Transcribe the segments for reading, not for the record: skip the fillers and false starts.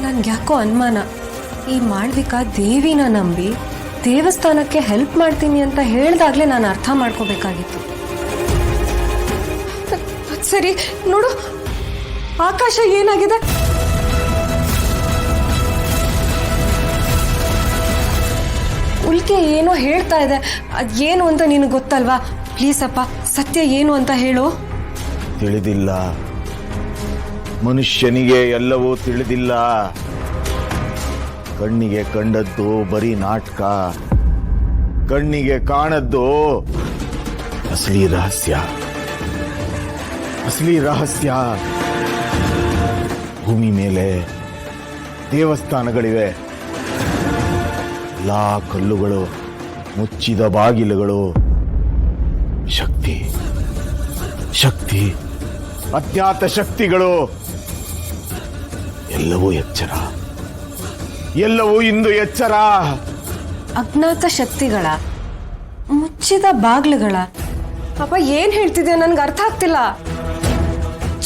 ನನ್ಗೆ ಯಾಕೋ ಅನುಮಾನ, ಈ ಮಾಳ್ವಿಕಾ ದೇವಿನ ನಂಬಿ ದೇವಸ್ಥಾನಕ್ಕೆ ಹೆಲ್ಪ್ ಮಾಡ್ತೀನಿ ಅಂತ ಹೇಳ್ದಾಗ್ಲೇ ನಾನು ಅರ್ಥ ಮಾಡ್ಕೋಬೇಕಾಗಿತ್ತು. ಸರಿ ನೋಡು, ಆಕಾಶ ಏನಾಗಿದೆ? ಉಲ್ಕೆ ಏನೋ ಹೇಳ್ತಾ ಇದೆ, ಅದೇನು ಅಂತ ನಿನಗೆ ಗೊತ್ತಲ್ವಾ? ಪ್ಲೀಸ್ ಅಪ್ಪ, ಸತ್ಯ ಏನು ಅಂತ ಹೇಳು. ತಿಳಿದಿಲ್ಲ, ಮನುಷ್ಯನಿಗೆ ಎಲ್ಲವೂ ತಿಳಿದಿಲ್ಲ. ಕಣ್ಣಿಗೆ ಕಂಡದ್ದು ಬರೀ ನಾಟಕ, ಕಣ್ಣಿಗೆ ಕಾಣದ್ದು ಅಸಲಿ ರಹಸ್ಯ. ಅಸಲಿ ರಹಸ್ಯ ಭೂಮಿ ಮೇಲೆ ದೇವಸ್ಥಾನಗಳಿವೆ. ಎಲ್ಲಾ ಕಲ್ಲುಗಳು, ಮುಚ್ಚಿದ ಬಾಗಿಲುಗಳು, ಶಕ್ತಿ ಶಕ್ತಿ ಅಜ್ಞಾತ ಶಕ್ತಿಗಳು, ಎಲ್ಲವೂ ಎಚ್ಚರ, ಎಲ್ಲವೂ ಇಂದು ಎಚ್ಚರ. ಅಜ್ಞಾತ ಶಕ್ತಿಗಳ, ಮುಚ್ಚಿದ ಬಾಗ್ಲುಗಳ? ಅಪ್ಪ ಏನ್ ಹೇಳ್ತಿದ್ಯಾ? ನನ್ಗೆ ಅರ್ಥ ಆಗ್ತಿಲ್ಲ.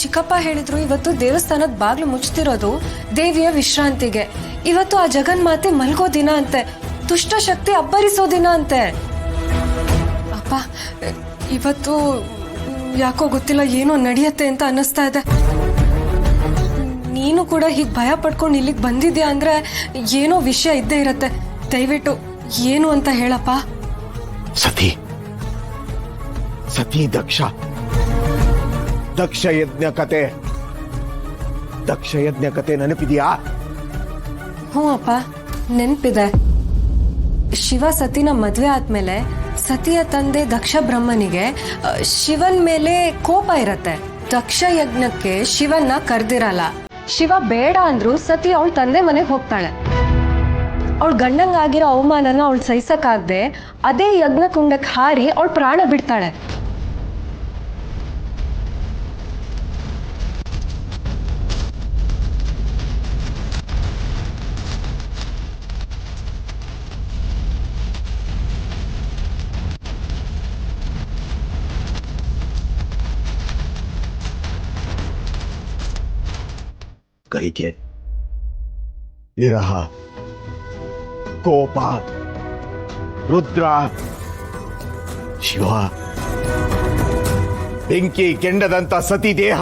ಚಿಕ್ಕಪ್ಪ ಹೇಳಿದ್ರು ಇವತ್ತು ದೇವಸ್ಥಾನದ ಬಾಗ್ಲು ಮುಚ್ತಿರೋದು ದೇವಿಯ ವಿಶ್ರಾಂತಿಗೆ. ಇವತ್ತು ಆ ಜಗನ್ಮಾತೆ ಮಲ್ಗೋ ದಿನ ಅಂತೆ, ದುಷ್ಟ ಶಕ್ತಿ ಅಬ್ಬರಿಸೋ ದಿನ ಅಂತೆ. ಅಪ್ಪ ಇವತ್ತು ಯಾಕೋ ಗೊತ್ತಿಲ್ಲ, ಏನೋ ನಡೆಯತ್ತೆ ಅಂತ ಅನ್ನಿಸ್ತಾ ಇದೆ. ನೀನು ಕೂಡ ಹೀಗೆ ಭಯ ಪಡ್ಕೊಂಡು ಇಲ್ಲಿಗೆ ಬಂದಿದ್ಯಾ ಅಂದ್ರೆ ಏನೋ ವಿಷಯ ಇದ್ದೇ ಇರತ್ತೆ. ದಯವಿಟ್ಟು ಏನು ಅಂತ ಹೇಳಪ್ಪ. ಸತಿ ಸತಿ ದಕ್ಷ ದಕ್ಷ ಯಜ್ಞ ಕತೆ, ದಕ್ಷ ಯಜ್ಞ ಕತೆ ನೆನಪಿದೆಯಾ? ಹ್ಞೂ ಅಪ್ಪ, ನೆನಪಿದೆ. ಶಿವ ಸತಿನ ಮದ್ವೆ ಆದ್ಮೇಲೆ ಸತಿಯ ತಂದೆ ದಕ್ಷ ಬ್ರಹ್ಮನಿಗೆ ಶಿವನ್ ಮೇಲೆ ಕೋಪ ಇರತ್ತೆ. ದಕ್ಷ ಯಜ್ಞಕ್ಕೆ ಶಿವನ್ನ ಕರ್ದಿರಲ್ಲ. ಶಿವ ಬೇಡ ಅಂದ್ರು ಸತಿ ಅವಳ ತಂದೆ ಮನೆಗೆ ಹೋಗ್ತಾಳೆ. ಅವಳ ಗಂಡಂಗಾಗಿರೋ ಅವಮಾನನ ಅವಳು ಸಹಿಸಕ್ಕಾಗದೆ ಅದೇ ಯಜ್ಞ ಕುಂಡಕ್ಕೆ ಹಾರಿ ಅವಳು ಪ್ರಾಣ ಬಿಡ್ತಾಳೆ. ಕೈಗೆ ವಿರಹ, ಕೋಪ, ರುದ್ರ, ಶಿವ, ಬೆಂಕಿ ಕೆಂಡದಂತ ಸತಿ ದೇಹ